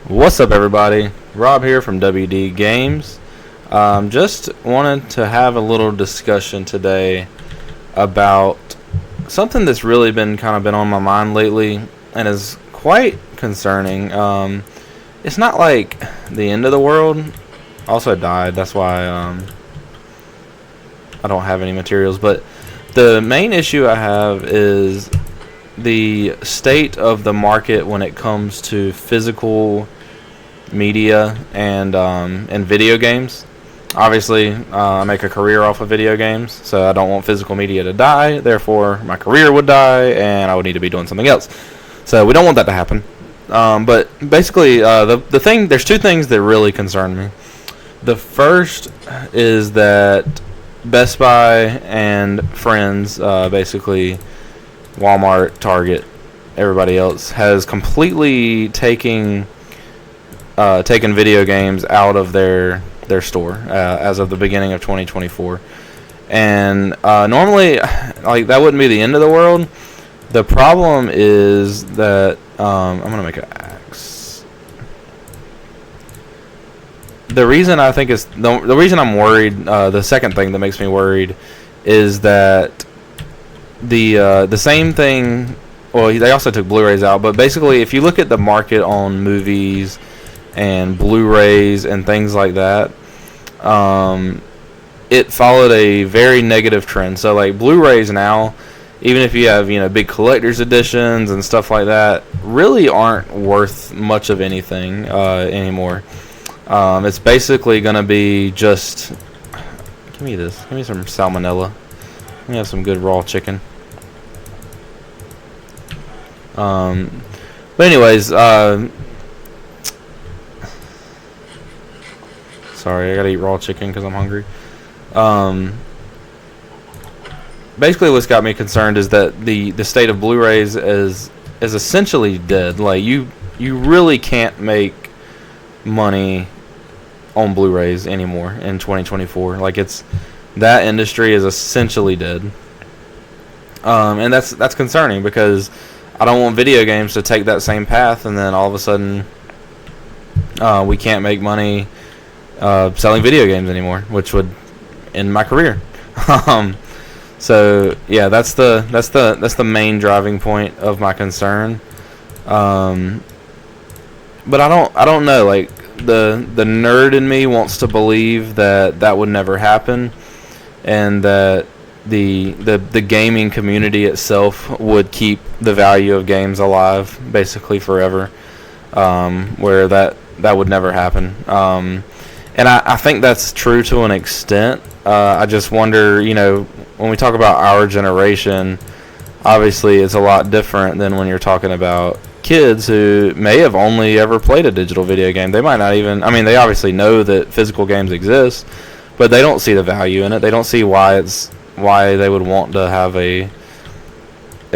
What's up, everybody? Rob here from WD Games. Just wanted to have a little discussion today about something that's really been on my mind lately and is quite concerning. It's not like the end of the world. Also, I died. That's why I don't have any materials. But the main issue I have is the state of the market when it comes to physical media and video games. Obviously, I make a career off of video games, so I don't want physical media to die. Therefore, my career would die, and I would need to be doing something else. So we don't want that to happen. But basically, there's two things that really concern me. The first is that Best Buy and friends, basically Walmart, Target, everybody else, has completely taken video games out of their store as of the beginning of 2024. And normally, like, that wouldn't be the end of the world. The problem is that I'm gonna make an axe. The reason I think is the reason I'm worried. The second thing that makes me worried is that the same thing. Well, they also took Blu-rays out, but basically, if you look at the market on movies and Blu-rays and things like that, it followed a very negative trend. So, like, Blu-rays now, even if you have big collector's editions and stuff like that, really aren't worth much of anything anymore. It's basically going to be just give me some salmonella. Let me have some good raw chicken. But anyways, sorry, I gotta eat raw chicken because I'm hungry. Basically, what's got me concerned is that the state of Blu-rays is essentially dead. Like, you really can't make money on Blu-rays anymore in 2024. Like, that industry is essentially dead. And that's concerning because I don't want video games to take that same path and then all of a sudden we can't make money selling video games anymore, which would end my career. So yeah, that's the main driving point of my concern. But I don't know. Like, the nerd in me wants to believe that would never happen, and that the gaming community itself would keep the value of games alive basically forever. Where that would never happen. And I think that's true to an extent. I just wonder, when we talk about our generation, obviously it's a lot different than when you're talking about kids who may have only ever played a digital video game. They might not even, they obviously know that physical games exist, but they don't see the value in it. They don't see why they would want to have a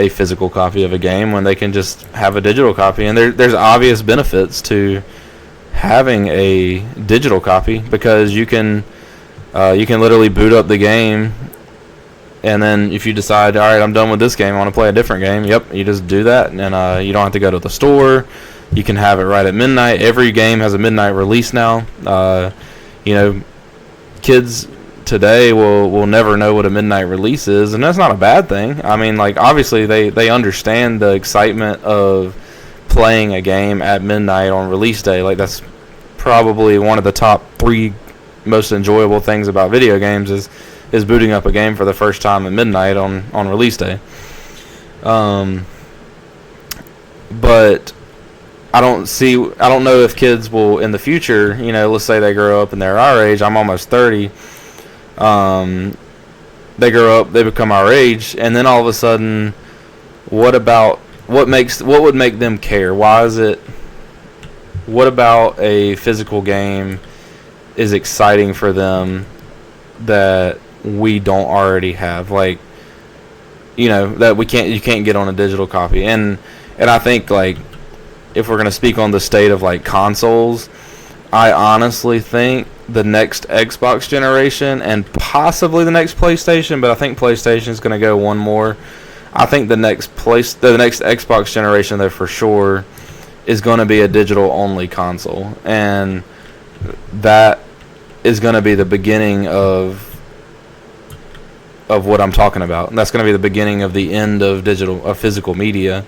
physical copy of a game when they can just have a digital copy. And there's obvious benefits to having a digital copy because you can literally boot up the game, and then if you decide, all right, I'm done with this game, I want to play a different game, you just do that, and you don't have to go to the store. You can have it right at midnight. Every game has a midnight release now. Kids today will never know what a midnight release is, and that's not a bad thing. Obviously they understand the excitement of playing a game at midnight on release day. Like, that's probably one of the top 3 most enjoyable things about video games is booting up a game for the first time at midnight on release day. But I don't know if kids will in the future, let's say they grow up and they're our age. I'm almost 30. They grow up, they become our age, and then all of a sudden, what would make them care? What about a physical game is exciting for them that we don't already have? Like, that you can't get on a digital copy. And I think, like, if we're going to speak on the state of, like, consoles, I honestly think the next Xbox generation and possibly the next PlayStation, but I think PlayStation is going to go one more. I think the next Xbox generation, though, for sure, is going to be a digital only console, and that is going to be the beginning of what I'm talking about. And that's going to be the beginning of the end of physical media.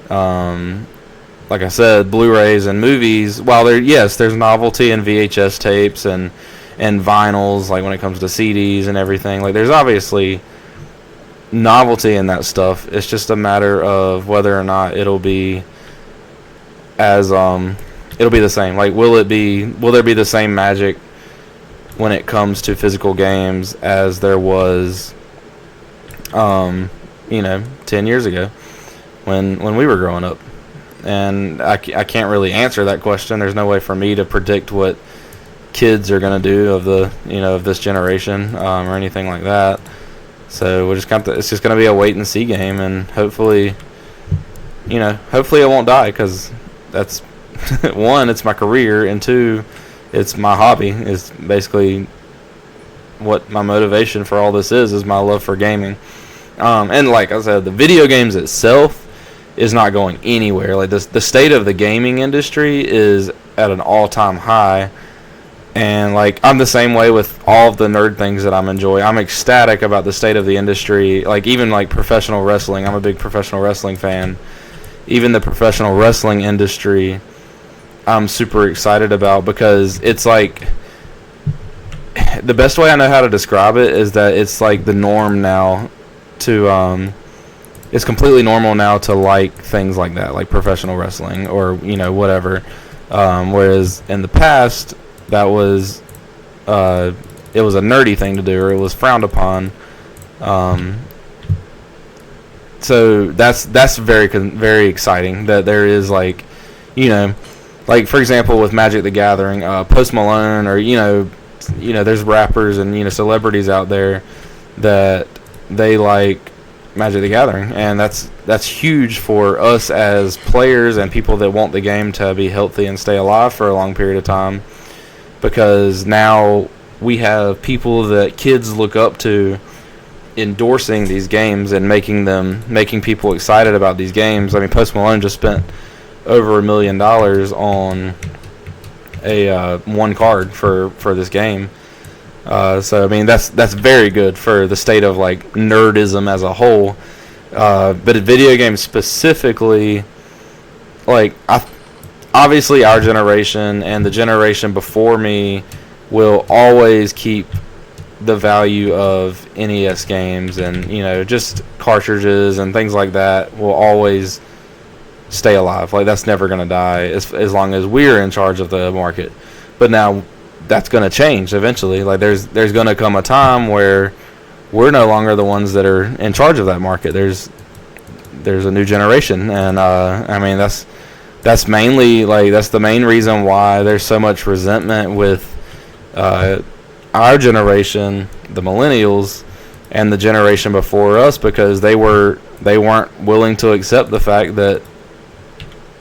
Like I said, Blu-rays and movies, while there's novelty in VHS tapes and vinyls, like when it comes to CDs and everything. Like, there's obviously novelty in that stuff. It's just a matter of whether or not it'll be the same. Like, will there be the same magic when it comes to physical games as there was 10 years ago when we were growing up? And I can't really answer that question. There's no way for me to predict what kids are going to do of this generation or anything like that. So it's just going to be a wait and see game, and hopefully it won't die, because that's one, it's my career, and two, it's my hobby. It's basically what my motivation for all this is my love for gaming. And like I said, the video games itself is not going anywhere. Like, the state of the gaming industry is at an all-time high. And like, I'm the same way with all of the nerd things that I'm enjoying. I'm ecstatic about the state of the industry. Like, even like professional wrestling, I'm a big professional wrestling fan. Even the professional wrestling industry, I'm super excited about, because it's like, the best way I know how to describe it is that it's like the norm now to it's completely normal now to like things like that, like professional wrestling or whatever. Whereas in the past, that was it was a nerdy thing to do, or it was frowned upon. So that's very exciting that there is, like, like, for example, with Magic the Gathering, Post Malone, or there's rappers and celebrities out there that they like Magic the Gathering, and that's huge for us as players and people that want the game to be healthy and stay alive for a long period of time, because now we have people that kids look up to endorsing these games and making people excited about these games. I mean, Post Malone just spent over $1 million on a one card for this game. So I mean, that's very good for the state of like nerdism as a whole. But in video games specifically, like, obviously our generation and the generation before me will always keep the value of NES games, and just cartridges and things like that will always stay alive. Like, that's never going to die as long as we're in charge of the market. But now that's going to change eventually. Like, there's going to come a time where we're no longer the ones that are in charge of that market. There's a new generation, and I mean, that's mainly, like, that's the main reason why there's so much resentment with our generation, the millennials, and the generation before us, because they weren't willing to accept the fact that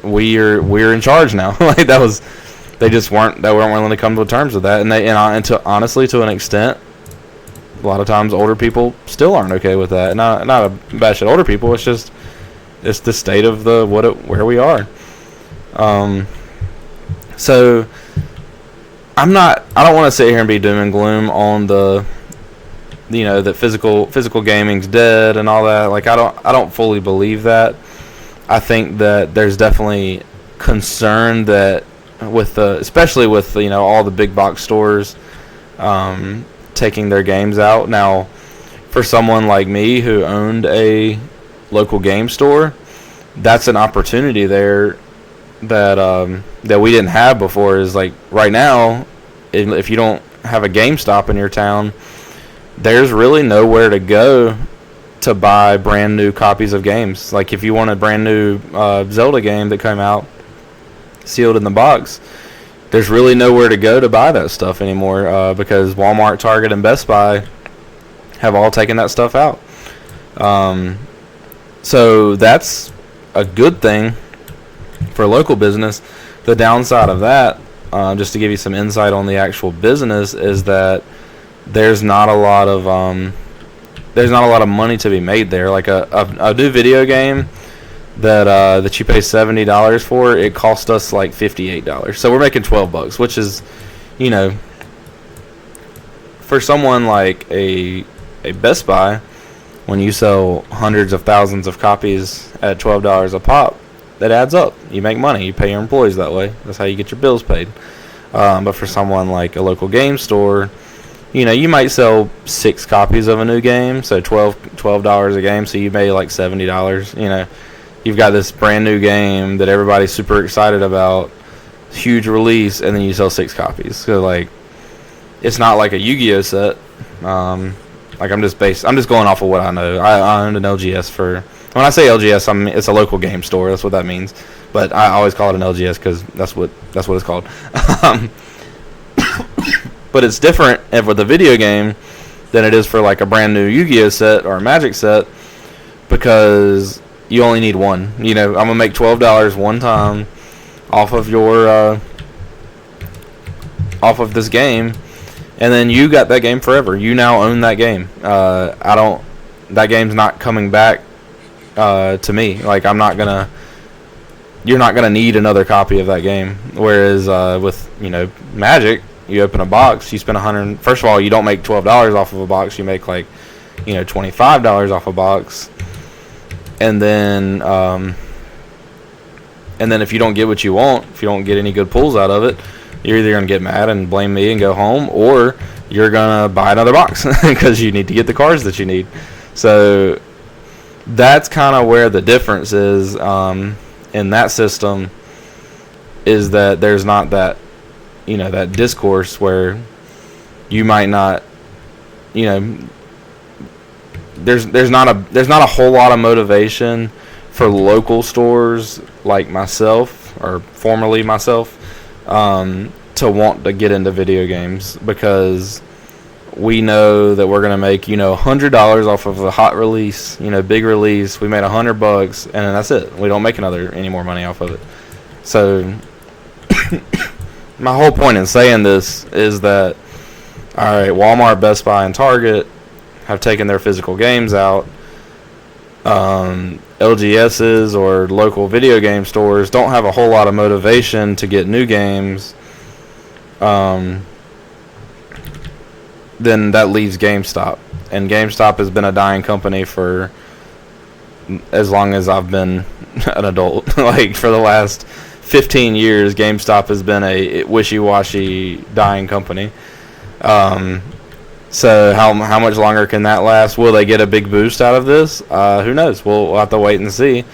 we're in charge now. Like, they weren't willing to come to terms with that, and honestly, to an extent, a lot of times older people still aren't okay with that. Not a bash at older people. It's just the state of where we are. So I don't want to sit here and be doom and gloom on that physical gaming's dead and all that. Like, I don't fully believe that. I think that there's definitely concern that especially with all the big box stores taking their games out. Now, for someone like me who owned a local game store, that's an opportunity there that we didn't have before. Is like, right now, if you don't have a GameStop in your town, there's really nowhere to go to buy brand new copies of games. Like, if you want a brand new Zelda game that came out sealed in the box, there's really nowhere to go to buy that stuff anymore, because Walmart, Target, and Best Buy have all taken that stuff out. So that's a good thing for local business. The downside of that, just to give you some insight on the actual business, is that there's not a lot of money to be made there. Like, a new video game, that you pay $70 for, it cost us like $58. So we're making $12, which is, you know, for someone like a Best Buy, when you sell hundreds of thousands of copies at $12 a pop, that adds up. You make money. You pay your employees that way. That's how you get your bills paid. But for someone like a local game store, you know, you might sell 6 copies of a new game, so $12 a game, so you made like $70. You know, you've got this brand new game that everybody's super excited about, huge release, and then you sell 6 copies. So like, it's not like a Yu-Gi-Oh set. Like I'm just going off of what I know. I owned an LGS for. When I say LGS, it's a local game store. That's what that means. But I always call it an LGS because that's what it's called. But it's different with a video game than it is for like a brand new Yu-Gi-Oh set or a Magic set, because you only need one. You know, I'm gonna make $12 one time off of your off of this game, and then you got that game forever. You now own that game. That game's not coming back to me. Like you're not gonna need another copy of that game. Whereas with, you know, Magic, you open a box, you spend $100. First of all, you don't make $12 off of a box. You make like, you know, $25 off a box, and then if you don't get what you want, if you don't get any good pulls out of it, you're either gonna get mad and blame me and go home, or you're gonna buy another box because you need to get the cards that you need. So that's kind of where the difference is in that system, is that there's not that, you know, that discourse where you might not, you know, there's not a whole lot of motivation for local stores like myself, or formerly myself, to want to get into video games, because we know that we're gonna make, you know, $100 off of a hot release, you know, big release. We made $100, and then that's it. We don't make any more money off of it. So my whole point in saying this is that, all right, Walmart, Best Buy, and Target have taken their physical games out. LGSs or local video game stores don't have a whole lot of motivation to get new games. Then that leaves GameStop. And GameStop has been a dying company for as long as I've been an adult. Like, for the last 15 years, GameStop has been a wishy-washy dying company. So how much longer can that last? Will they get a big boost out of this? Who knows? We'll have to wait and see.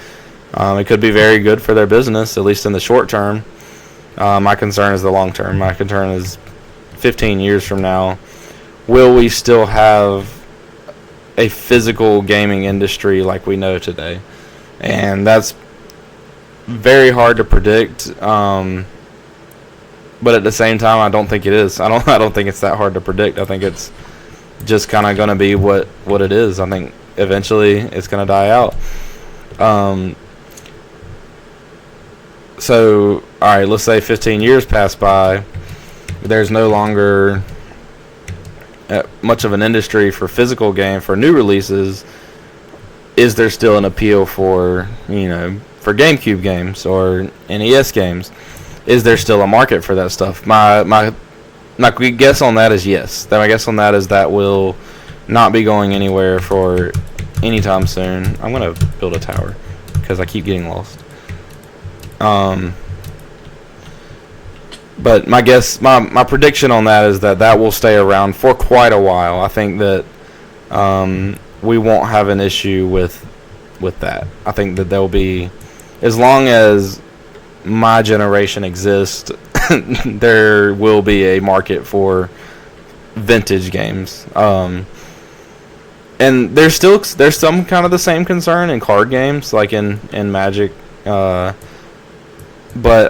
It could be very good for their business, at least in the short term. My concern is the long term. My concern is 15 years from now, will we still have a physical gaming industry like we know today? And that's very hard to predict. But at the same time, I don't think it is. I don't think it's that hard to predict. I think it's just kind of going to be what it is. I think eventually it's going to die out. So, all right, let's say 15 years pass by. There's no longer much of an industry for physical game, for new releases. Is there still an appeal for, you know, for GameCube games or NES games? Is there still a market for that stuff? My guess on that is yes. My guess on that is that will not be going anywhere for anytime soon. I'm going to build a tower because I keep getting lost. But my guess, my prediction on that is that will stay around for quite a while. I think that we won't have an issue with that. I think that there'll be, as long as my generation exists, there will be a market for vintage games. And there's some kind of the same concern in card games, like in Magic. But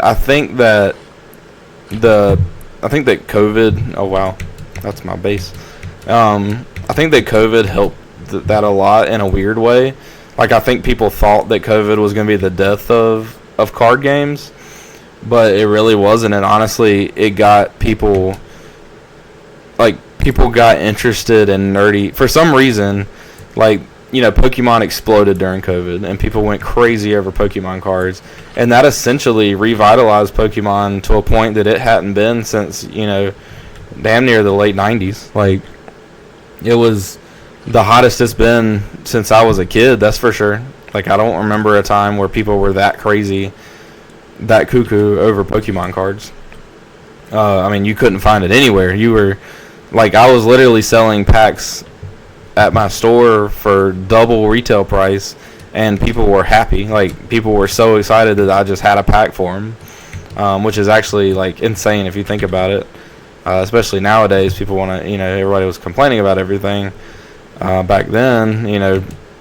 I think that COVID. Oh wow, that's my base. I think that COVID helped that a lot in a weird way. Like, I think people thought that COVID was going to be the death of card games, but it really wasn't. And honestly, it got people got interested in nerdy for some reason. Like, Pokemon exploded during COVID, and people went crazy over Pokemon cards, and that essentially revitalized Pokemon to a point that it hadn't been since damn near the late '90s. Like, it was the hottest it's been since I was a kid. That's for sure. Like, I don't remember a time where people were that crazy, that cuckoo over Pokemon cards. I mean, you couldn't find it anywhere. You were like, I was literally selling packs at my store for double retail price, and people were happy. Like, people were so excited that I just had a pack for them, which is actually like insane if you think about it. Especially nowadays, people want to, everybody was complaining about everything. Back then,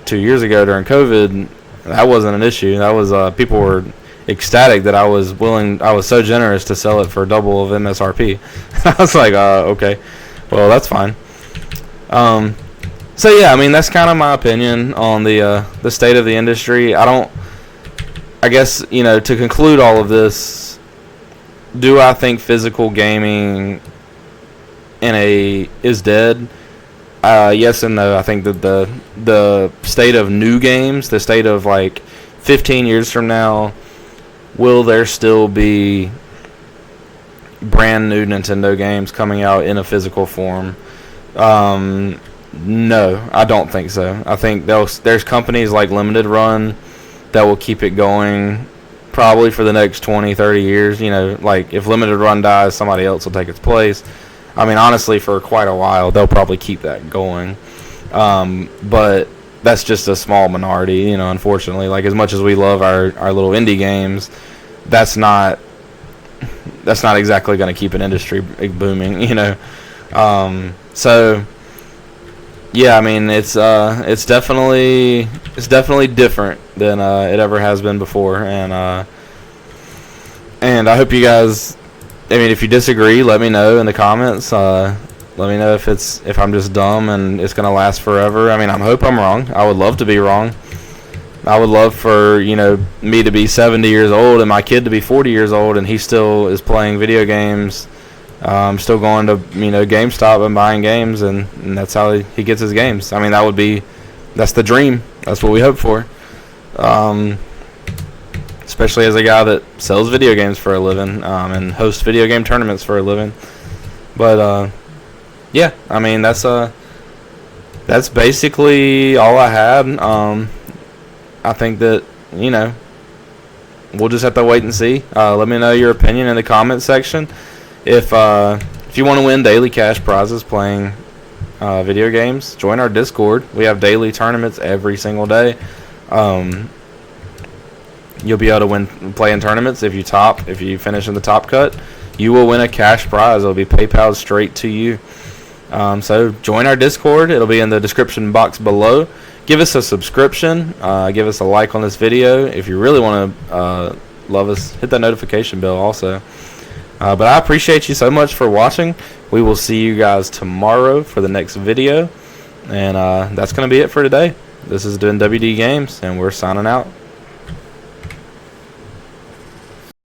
2 years ago during COVID, that wasn't an issue. That was people were ecstatic that I was so generous to sell it for double of MSRP. I was like, okay, well, that's fine. So yeah, I mean, that's kind of my opinion on the state of the industry. I guess, to conclude all of this, do I think physical gaming is dead? Yes and no. I think that the state of new games, the state of like 15 years from now, will there still be brand new Nintendo games coming out in a physical form? No, I don't think so. I think there's companies like Limited Run that will keep it going probably for the next 20, 30 years. Like, if Limited Run dies, somebody else will take its place. I mean, honestly, for quite a while, they'll probably keep that going. But that's just a small minority, unfortunately. Like, as much as we love our little indie games, that's not exactly going to keep an industry booming, So, yeah, I mean, it's definitely different than it ever has been before, and I hope you guys. I mean, if you disagree, let me know in the comments. Let me know if I'm just dumb and it's gonna last forever. I mean, I hope I'm wrong. I would love to be wrong. I would love for me to be 70 years old and my kid to be 40 years old and he still is playing video games. Still going to GameStop and buying games, and that's how he gets his games. I mean, that's the dream. That's what we hope for. Especially as a guy that sells video games for a living and hosts video game tournaments for a living. But yeah, I mean, that's basically all I had. I think that we'll just have to wait and see. Let me know your opinion in the comment section. If you want to win daily cash prizes playing video games, join our Discord. We have daily tournaments every single day. You'll be able to play in tournaments. If you finish in the top cut, you will win a cash prize. It'll be PayPal straight to you. So join our Discord. It'll be in the description box below. Give us a subscription. Give us a like on this video. If you really want to love us, hit that notification bell also. But I appreciate you so much for watching. We will see you guys tomorrow for the next video. And that's going to be it for today. This is doing WD Games, and we're signing out.